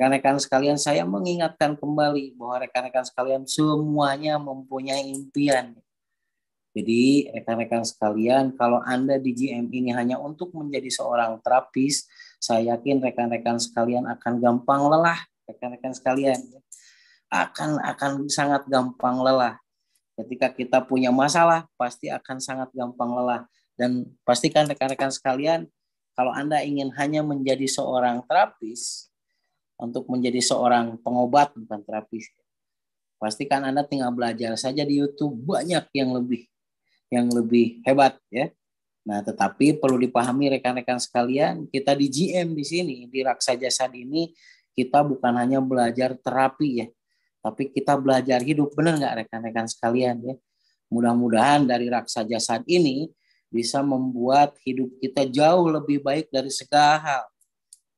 rekan-rekan sekalian, saya mengingatkan kembali bahwa rekan-rekan sekalian semuanya mempunyai impian. Jadi rekan-rekan sekalian, kalau Anda di GM ini hanya untuk menjadi seorang terapis, saya yakin rekan-rekan sekalian akan gampang lelah. Rekan-rekan sekalian akan sangat gampang lelah. Ketika kita punya masalah, pasti akan sangat gampang lelah. Dan pastikan rekan-rekan sekalian, kalau Anda ingin hanya menjadi seorang terapis, untuk menjadi seorang pengobat bukan terapis, pastikan Anda tinggal belajar saja di YouTube, banyak yang lebih hebat ya. Nah, tetapi perlu dipahami rekan-rekan sekalian, kita di GM di sini, di Raksa Jasad ini, kita bukan hanya belajar terapi ya, tapi kita belajar hidup, benar nggak rekan-rekan sekalian ya. Mudah-mudahan dari Raksa Jasad ini bisa membuat hidup kita jauh lebih baik dari segala hal.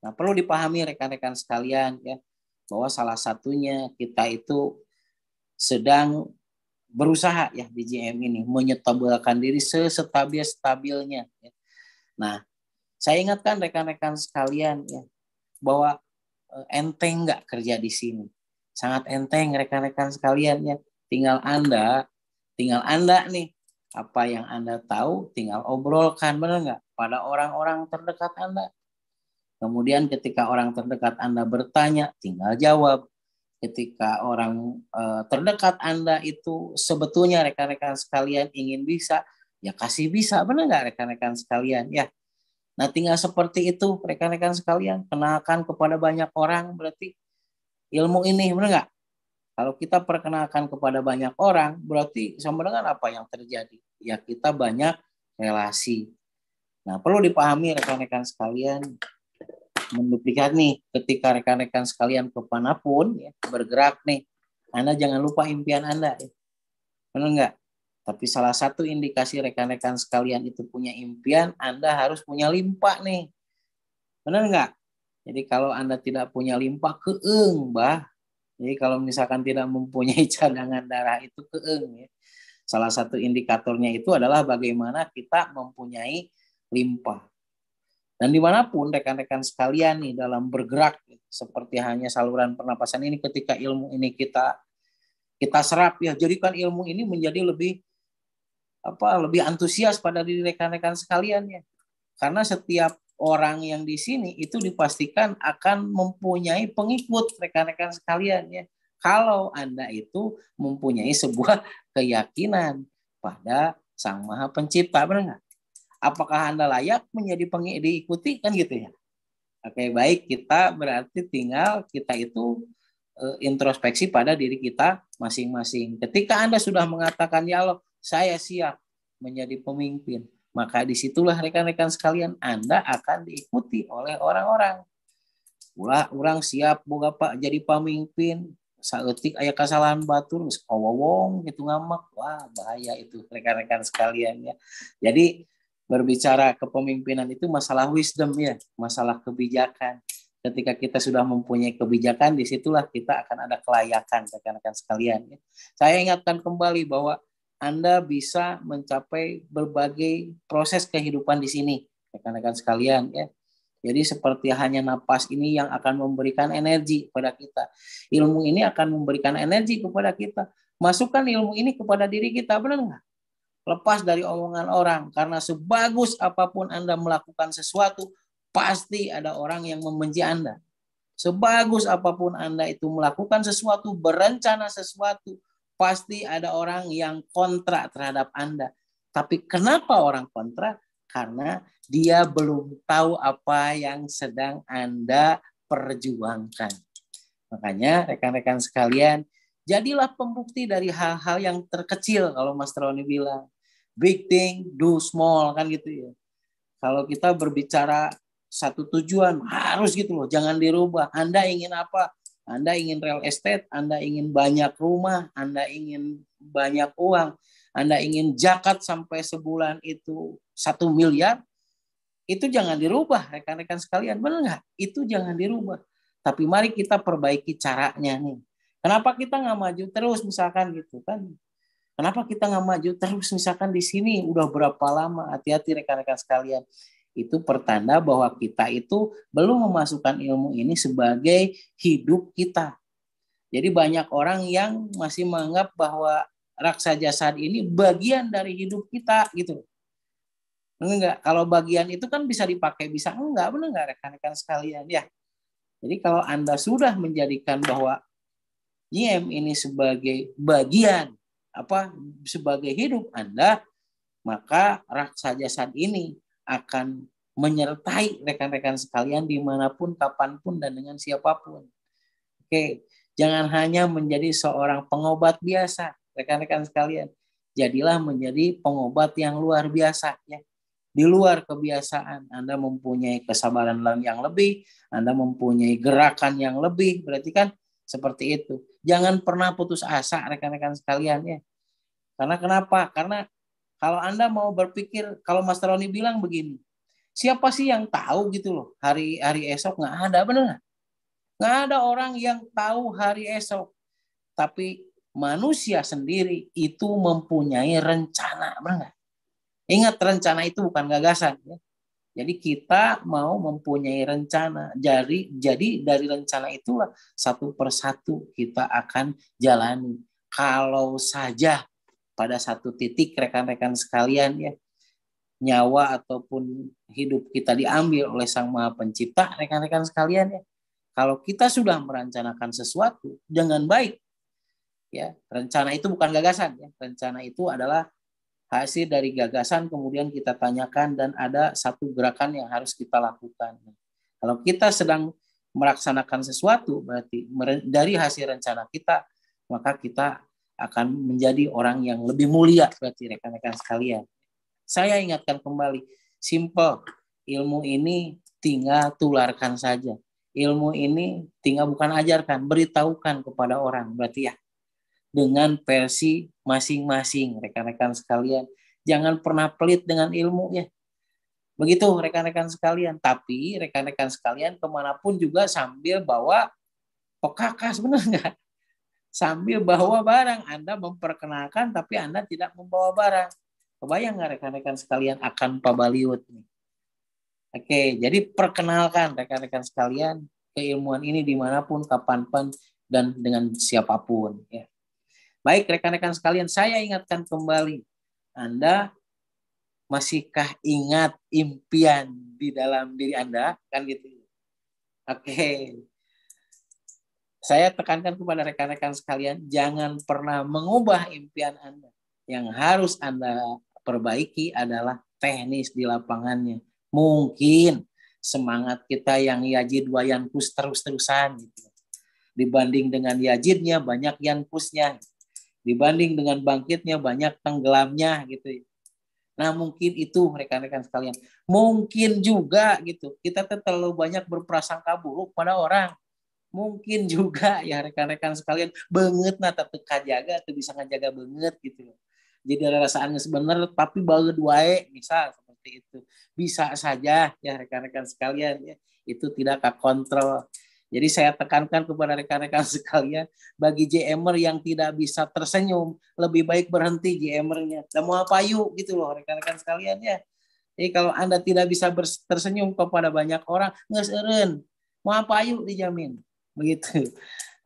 Nah, perlu dipahami rekan-rekan sekalian ya, bahwa salah satunya kita itu sedang berusaha ya di GM ini menyetabilkan diri sestabil-stabilnya. Ya. Nah, saya ingatkan rekan-rekan sekalian ya, bahwa enteng nggak kerja di sini. Sangat enteng rekan-rekan sekalian ya. Tinggal Anda nih, apa yang Anda tahu tinggal obrolkan, benar nggak? Pada orang-orang terdekat Anda. Kemudian ketika orang terdekat Anda bertanya, tinggal jawab. Ketika orang terdekat Anda itu sebetulnya rekan-rekan sekalian ingin bisa, ya kasih bisa, benar nggak rekan-rekan sekalian ya. Nah, tinggal seperti itu rekan-rekan sekalian, kenalkan kepada banyak orang, berarti ilmu ini, benar nggak? Kalau kita perkenalkan kepada banyak orang, berarti sama dengan apa yang terjadi? Ya kita banyak relasi. Nah, perlu dipahami rekan-rekan sekalian, menduplikat nih, ketika rekan-rekan sekalian kemanapun ya, bergerak nih, Anda jangan lupa impian Anda ya. Benar nggak? Tapi salah satu indikasi rekan-rekan sekalian itu punya impian, Anda harus punya limpa nih. Benar nggak? Jadi kalau Anda tidak punya limpa, keeng bah. Jadi kalau misalkan tidak mempunyai cadangan darah itu keeng ya. Salah satu indikatornya itu adalah bagaimana kita mempunyai limpa. Dan dimanapun rekan-rekan sekalian nih dalam bergerak seperti hanya saluran pernapasan ini, ketika ilmu ini kita serap ya, jadikan ilmu ini menjadi lebih antusias pada diri rekan-rekan sekalian ya. Karena setiap orang yang di sini itu dipastikan akan mempunyai pengikut rekan-rekan sekalian ya. Kalau Anda itu mempunyai sebuah keyakinan pada Sang Maha Pencipta, benar nggak? Apakah Anda layak menjadi diikuti kan gitu ya. Oke, baik, kita berarti tinggal kita itu introspeksi pada diri kita masing-masing. Ketika Anda sudah mengatakan, ya Allah, saya siap menjadi pemimpin, maka disitulah rekan-rekan sekalian Anda akan diikuti oleh orang-orang. Ulah orang siap boga Pak jadi pemimpin, saeutik aya kesalahan batur geus kawowong gitu ngamak. Wah, bahaya itu rekan-rekan sekalian ya. Jadi berbicara kepemimpinan itu masalah wisdom ya, masalah kebijakan. Ketika kita sudah mempunyai kebijakan, disitulah kita akan ada kelayakan rekan-rekan sekalian. Ya. Saya ingatkan kembali bahwa Anda bisa mencapai berbagai proses kehidupan di sini, rekan-rekan sekalian. Ya. Jadi seperti hanya napas ini yang akan memberikan energi kepada kita. Ilmu ini akan memberikan energi kepada kita. Masukkan ilmu ini kepada diri kita, benar nggak? Lepas dari omongan orang, karena sebagus apapun Anda melakukan sesuatu, pasti ada orang yang membenci Anda. Sebagus apapun Anda itu melakukan sesuatu, berencana sesuatu, pasti ada orang yang kontra terhadap Anda. Tapi kenapa orang kontra? Karena dia belum tahu apa yang sedang Anda perjuangkan. Makanya rekan-rekan sekalian, jadilah pembukti dari hal-hal yang terkecil, kalau Mas Roni bilang. Big thing, do small, kan gitu ya. Kalau kita berbicara satu tujuan, harus gitu loh, jangan dirubah. Anda ingin apa? Anda ingin real estate, Anda ingin banyak rumah, Anda ingin banyak uang, Anda ingin zakat sampai sebulan itu 1 miliar, itu jangan dirubah rekan-rekan sekalian, benar nggak? Itu jangan dirubah. Tapi mari kita perbaiki caranya nih. Kenapa kita nggak maju terus misalkan gitu kan? Kenapa kita nggak maju terus misalkan di sini udah berapa lama? Hati-hati rekan-rekan sekalian. Itu pertanda bahwa kita itu belum memasukkan ilmu ini sebagai hidup kita. Jadi banyak orang yang masih menganggap bahwa raksa jasad ini bagian dari hidup kita gitu. Enggak, kalau bagian itu kan bisa dipakai, bisa enggak, benar enggak rekan-rekan sekalian ya. Jadi kalau Anda sudah menjadikan bahwa YM ini sebagai bagian sebagai hidup Anda, maka raksa jasad ini akan menyertai rekan-rekan sekalian dimanapun, kapanpun, dan dengan siapapun. Oke, jangan hanya menjadi seorang pengobat biasa, rekan-rekan sekalian. Jadilah menjadi pengobat yang luar biasa ya. Di luar kebiasaan, Anda mempunyai kesabaran yang lebih, Anda mempunyai gerakan yang lebih, berarti kan seperti itu. Jangan pernah putus asa rekan-rekan sekalian ya. Karena kenapa? Karena kalau Anda mau berpikir, kalau Mas Roni bilang begini, siapa sih yang tahu gitu loh hari esok? Nggak ada, benar nggak? Nggak ada orang yang tahu hari esok. Tapi manusia sendiri itu mempunyai rencana, benar nggak? Ingat, rencana itu bukan gagasan. Ya. Jadi kita mau mempunyai rencana. Jadi dari rencana itulah satu persatu kita akan jalani. Kalau saja pada satu titik rekan-rekan sekalian ya, nyawa ataupun hidup kita diambil oleh Sang Maha Pencipta, rekan-rekan sekalian ya. Kalau kita sudah merencanakan sesuatu dengan baik, ya, rencana itu bukan gagasan ya. Rencana itu adalah hasil dari gagasan kemudian kita tanyakan dan ada satu gerakan yang harus kita lakukan. Kalau kita sedang melaksanakan sesuatu berarti dari hasil rencana kita, maka kita akan menjadi orang yang lebih mulia berarti rekan-rekan sekalian. Saya ingatkan kembali, simple, ilmu ini tinggal tularkan saja. Ilmu ini tinggal bukan ajarkan, beritahukan kepada orang berarti ya. Dengan versi masing-masing rekan-rekan sekalian. Jangan pernah pelit dengan ilmu ya. Begitu rekan-rekan sekalian. Tapi rekan-rekan sekalian kemanapun juga sambil bawa pekakas, benar nggak? Sambil bawa barang. Anda memperkenalkan tapi Anda tidak membawa barang. Kebayang nggak rekan-rekan sekalian akan pabaliut nih? Oke, jadi perkenalkan rekan-rekan sekalian keilmuan ini dimanapun, kapanpun, dan dengan siapapun ya. Baik rekan-rekan sekalian, saya ingatkan kembali, Anda masihkah ingat impian di dalam diri Anda? Kan gitu. Oke. Saya tekankan kepada rekan-rekan sekalian, jangan pernah mengubah impian Anda. Yang harus Anda perbaiki adalah teknis di lapangannya. Mungkin semangat kita yang Yazid wayankus terus-terusan gitu. Dibanding dengan Yazidnya banyak yankusnya. Dibanding dengan bangkitnya banyak tenggelamnya gitu. Nah mungkin itu rekan-rekan sekalian. Mungkin juga gitu. Kita terlalu banyak berprasangka buruk pada orang. Mungkin juga ya rekan-rekan sekalian banget nah teka jaga tuh bisa ngejaga banget gitu. Jadi ada rasaannya sebenarnya tapi banget wae misal seperti itu. Bisa saja ya rekan-rekan sekalian ya. Itu tidak kontrol. Jadi saya tekankan kepada rekan-rekan sekalian, bagi JMer yang tidak bisa tersenyum, lebih baik berhenti JMernya. Dan mau apa yuk gitu loh rekan-rekan sekalian ya. Jadi kalau Anda tidak bisa tersenyum kepada banyak orang, ngeseren. Mau apa yuk dijamin. Begitu.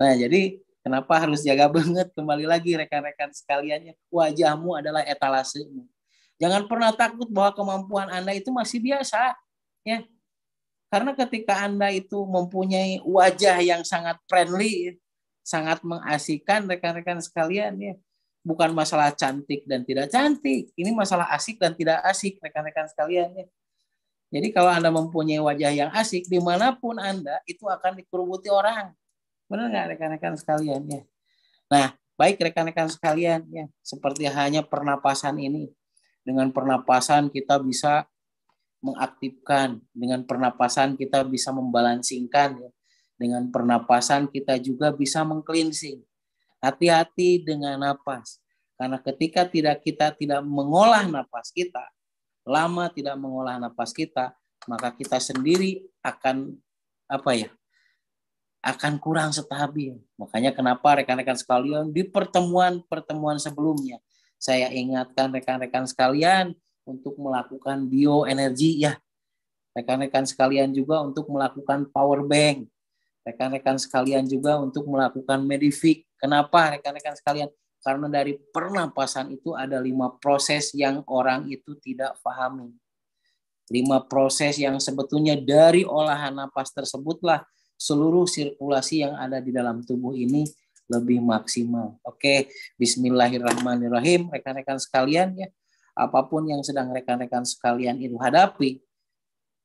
Nah jadi kenapa harus jaga banget kembali lagi rekan-rekan sekaliannya. Wajahmu adalah etalasemu. Jangan pernah takut bahwa kemampuan Anda itu masih biasa. Ya, karena ketika Anda itu mempunyai wajah yang sangat friendly, sangat mengasihkan rekan-rekan sekalian ya. Bukan masalah cantik dan tidak cantik. Ini masalah asik dan tidak asik rekan-rekan sekalian ya. Jadi kalau Anda mempunyai wajah yang asik, dimanapun Anda itu akan dikerubuti orang. Benar nggak rekan-rekan sekalian ya? Nah, baik rekan-rekan sekalian ya. Seperti hanya pernapasan ini. Dengan pernapasan kita bisa mengaktifkan, dengan pernapasan kita bisa membalansingkan ya. Dengan pernapasan kita juga bisa mengcleansing. Hati-hati dengan napas. Karena ketika kita tidak mengolah napas kita, lama tidak mengolah napas kita, maka kita sendiri akan akan kurang stabil. Makanya kenapa rekan-rekan sekalian di pertemuan sebelumnya saya ingatkan rekan-rekan sekalian untuk melakukan bioenergi ya. Rekan-rekan sekalian juga untuk melakukan power bank. Rekan-rekan sekalian juga untuk melakukan medifik. Kenapa rekan-rekan sekalian? Karena dari pernapasan itu ada 5 proses yang orang itu tidak pahami. 5 proses yang sebetulnya dari olahan napas tersebutlah seluruh sirkulasi yang ada di dalam tubuh ini lebih maksimal. Oke, bismillahirrahmanirrahim. Rekan-rekan sekalian ya, apapun yang sedang rekan-rekan sekalian itu hadapi,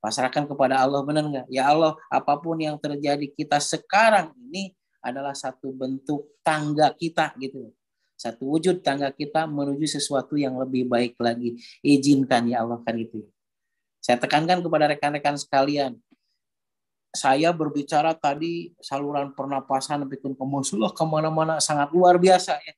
pasrahkan kepada Allah, benar nggak? Ya Allah, apapun yang terjadi kita sekarang ini adalah satu bentuk tangga kita gitu. Satu wujud tangga kita menuju sesuatu yang lebih baik lagi. Izinkan ya Allah kan itu. Saya tekankan kepada rekan-rekan sekalian. Saya berbicara tadi saluran pernapasan bikin kemusulah kemana-mana sangat luar biasa ya.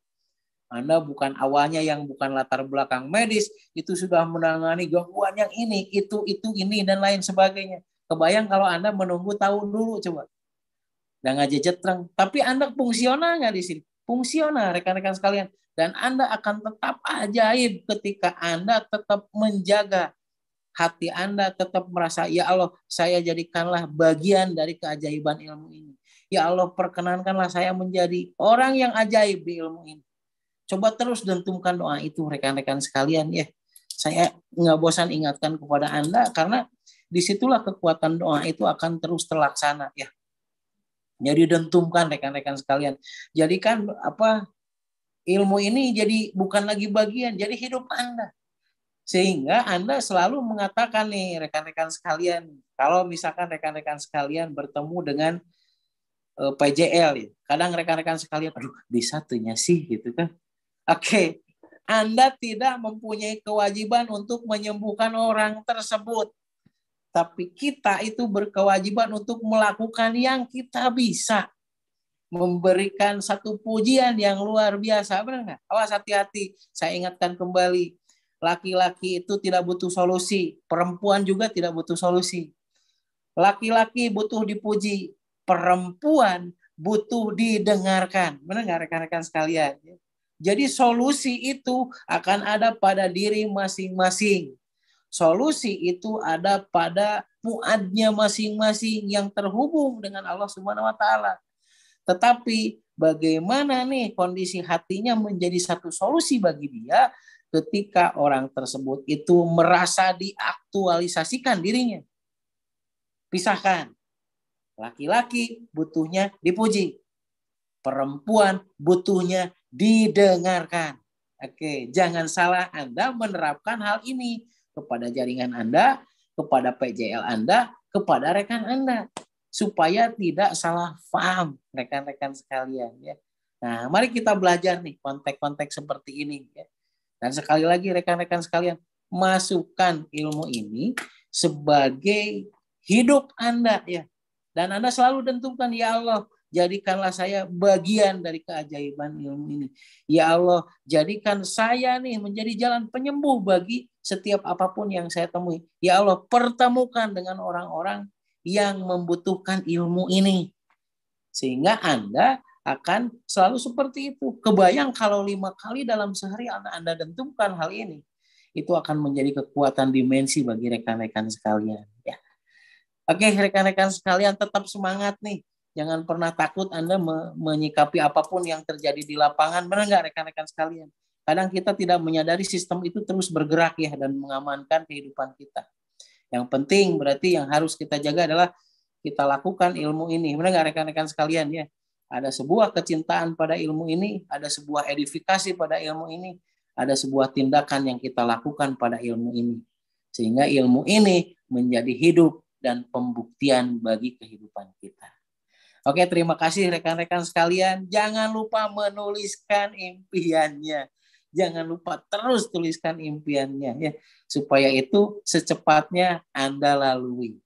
Anda bukan awalnya yang bukan latar belakang medis, itu sudah menangani gangguan yang ini, itu, ini, dan lain sebagainya. Kebayang kalau Anda menunggu tahu dulu coba. Dan ngajejetreng. Tapi Anda fungsional nggak di sini? Fungsional rekan-rekan sekalian. Dan Anda akan tetap ajaib ketika Anda tetap menjaga hati Anda, tetap merasa, ya Allah, saya jadikanlah bagian dari keajaiban ilmu ini. Ya Allah, perkenankanlah saya menjadi orang yang ajaib di ilmu ini. Coba terus dentumkan doa itu rekan-rekan sekalian ya. Saya nggak bosan ingatkan kepada Anda karena disitulah kekuatan doa itu akan terus terlaksana ya. Jadi dentumkan rekan-rekan sekalian. Jadikan ilmu ini jadi bukan lagi bagian, jadi hidup Anda. Sehingga Anda selalu mengatakan nih rekan-rekan sekalian, kalau misalkan rekan-rekan sekalian bertemu dengan PJL ya. Kadang rekan-rekan sekalian, aduh bisa tuhnya sih gitu kan. Oke, Anda tidak mempunyai kewajiban untuk menyembuhkan orang tersebut. Tapi kita itu berkewajiban untuk melakukan yang kita bisa. Memberikan satu pujian yang luar biasa. Benar nggak? Awas hati-hati. Saya ingatkan kembali. Laki-laki itu tidak butuh solusi. Perempuan juga tidak butuh solusi. Laki-laki butuh dipuji. Perempuan butuh didengarkan. Benar nggak rekan-rekan sekalian? Jadi solusi itu akan ada pada diri masing-masing. Solusi itu ada pada muadnya masing-masing yang terhubung dengan Allah Subhanahu wa taala. Tetapi bagaimana nih kondisi hatinya menjadi satu solusi bagi dia ketika orang tersebut itu merasa diaktualisasikan dirinya. Pisahkan. Laki-laki butuhnya dipuji. Perempuan butuhnya didengarkan. Oke, jangan salah Anda menerapkan hal ini kepada jaringan Anda, kepada PJL Anda, kepada rekan Anda, supaya tidak salah paham rekan-rekan sekalian ya. Nah, mari kita belajar nih konteks-konteks seperti ini ya. Dan sekali lagi rekan-rekan sekalian, masukkan ilmu ini sebagai hidup Anda ya. Dan Anda selalu tentukan, ya Allah, jadikanlah saya bagian dari keajaiban ilmu ini. Ya Allah, jadikan saya nih menjadi jalan penyembuh bagi setiap apapun yang saya temui. Ya Allah, pertemukan dengan orang-orang yang membutuhkan ilmu ini. Sehingga Anda akan selalu seperti itu. Kebayang kalau 5 kali dalam sehari Anda tentukan hal ini. Itu akan menjadi kekuatan dimensi bagi rekan-rekan sekalian. Ya. Oke, rekan-rekan sekalian tetap semangat nih. Jangan pernah takut Anda menyikapi apapun yang terjadi di lapangan. Benar nggak rekan-rekan sekalian? Kadang kita tidak menyadari sistem itu terus bergerak ya dan mengamankan kehidupan kita. Yang penting berarti yang harus kita jaga adalah kita lakukan ilmu ini. Benar nggak rekan-rekan sekalian ya? Ada sebuah kecintaan pada ilmu ini, ada sebuah edifikasi pada ilmu ini, ada sebuah tindakan yang kita lakukan pada ilmu ini. Sehingga ilmu ini menjadi hidup dan pembuktian bagi kehidupan kita. Oke, terima kasih rekan-rekan sekalian. Jangan lupa menuliskan impiannya. Jangan lupa terus tuliskan impiannya ya, supaya itu secepatnya Anda lalui.